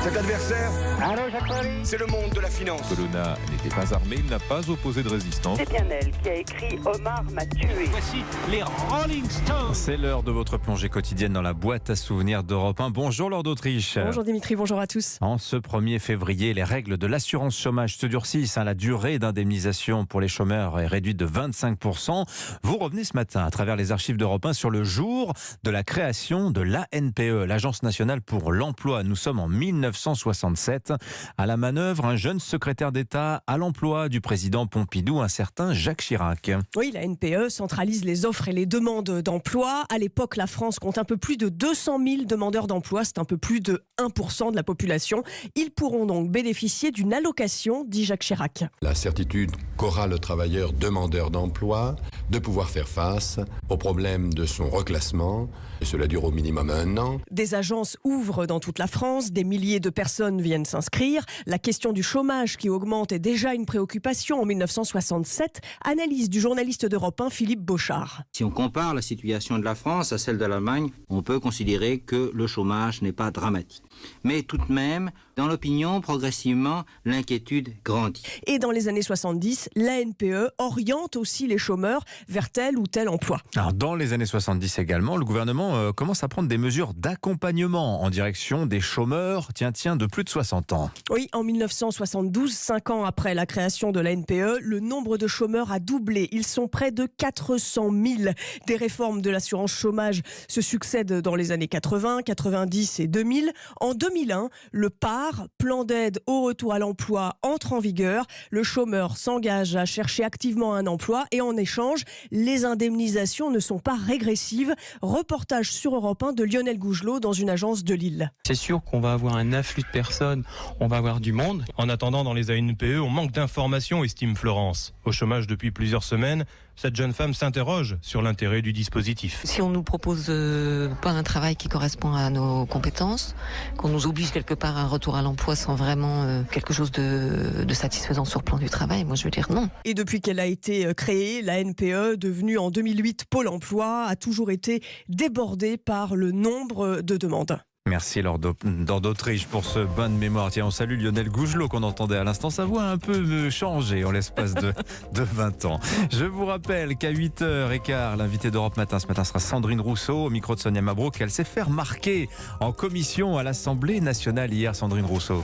Cet adversaire, c'est le monde de la finance. Colonna n'était pas armé, il n'a pas opposé de résistance. C'est bien elle qui a écrit « Omar m'a tué ». Voici les Rolling Stones. C'est l'heure de votre plongée quotidienne dans la boîte à souvenirs d'Europe 1. Bonjour Lord d'Autriche. Bonjour Dimitri, bonjour à tous. En ce 1er février, les règles de l'assurance chômage se durcissent. La durée d'indemnisation pour les chômeurs est réduite de 25%. Vous revenez ce matin à travers les archives d'Europe 1 sur le jour de la création de l'ANPE, l'Agence nationale pour l'emploi. Nous sommes en 1967. À la manœuvre, un jeune secrétaire d'État à l'emploi du président Pompidou, un certain Jacques Chirac. Oui, la NPE centralise les offres et les demandes d'emploi. À l'époque, la France compte un peu plus de 200 000 demandeurs d'emploi. C'est un peu plus de 1% de la population. Ils pourront donc bénéficier d'une allocation, dit Jacques Chirac. La certitude qu'aura le travailleur demandeur d'emploi de pouvoir faire face au problème de son reclassement. Et cela dure au minimum 1 an. Des agences ouvrent dans toute la France. Des milliers de personnes viennent s'inscrire. La question du chômage qui augmente est déjà une préoccupation en 1967. Analyse du journaliste d'Europe 1, Philippe Beauchard. Si on compare la situation de la France à celle de l'Allemagne, on peut considérer que le chômage n'est pas dramatique. Mais tout de même, dans l'opinion, progressivement, l'inquiétude grandit. Et dans les années 70, la NPE oriente aussi les chômeurs vers tel ou tel emploi. Alors, dans les années 70 également, le gouvernement commence à prendre des mesures d'accompagnement en direction des chômeurs, de plus de 60 ans. Oui, en 1972, 5 ans après la création de la NPE, le nombre de chômeurs a doublé. Ils sont près de 400 000. Des réformes de l'assurance chômage se succèdent dans les années 80, 90 et 2000. En 2001, le PAR, plan d'aide au retour à l'emploi, entre en vigueur. Le chômeur s'engage à chercher activement un emploi et en échange, les indemnisations ne sont pas régressives. Reportage sur Europe 1 de Lionel Gougelot dans une agence de Lille. C'est sûr qu'on va avoir un afflux de personnes, on va avoir du monde. En attendant, dans les ANPE, on manque d'informations, estime Florence. Au chômage depuis plusieurs semaines, cette jeune femme s'interroge sur l'intérêt du dispositif. Si on ne nous propose pas un travail qui correspond à nos compétences, qu'on nous oblige quelque part à un retour à l'emploi sans vraiment quelque chose de satisfaisant sur le plan du travail, moi je veux dire non. Et depuis qu'elle a été créée, la NPE, devenue en 2008 Pôle emploi, a toujours été débordée par le nombre de demandes. Merci Lord d'Autriche pour ce bain de mémoire. Tiens, on salue Lionel Gougelot qu'on entendait à l'instant. Sa voix a un peu changé en l'espace de 20 ans. Je vous rappelle qu'à 8h15, l'invité d'Europe Matin ce matin sera Sandrine Rousseau, au micro de Sonia Mabrouk. Elle s'est fait remarquer en commission à l'Assemblée nationale hier, Sandrine Rousseau.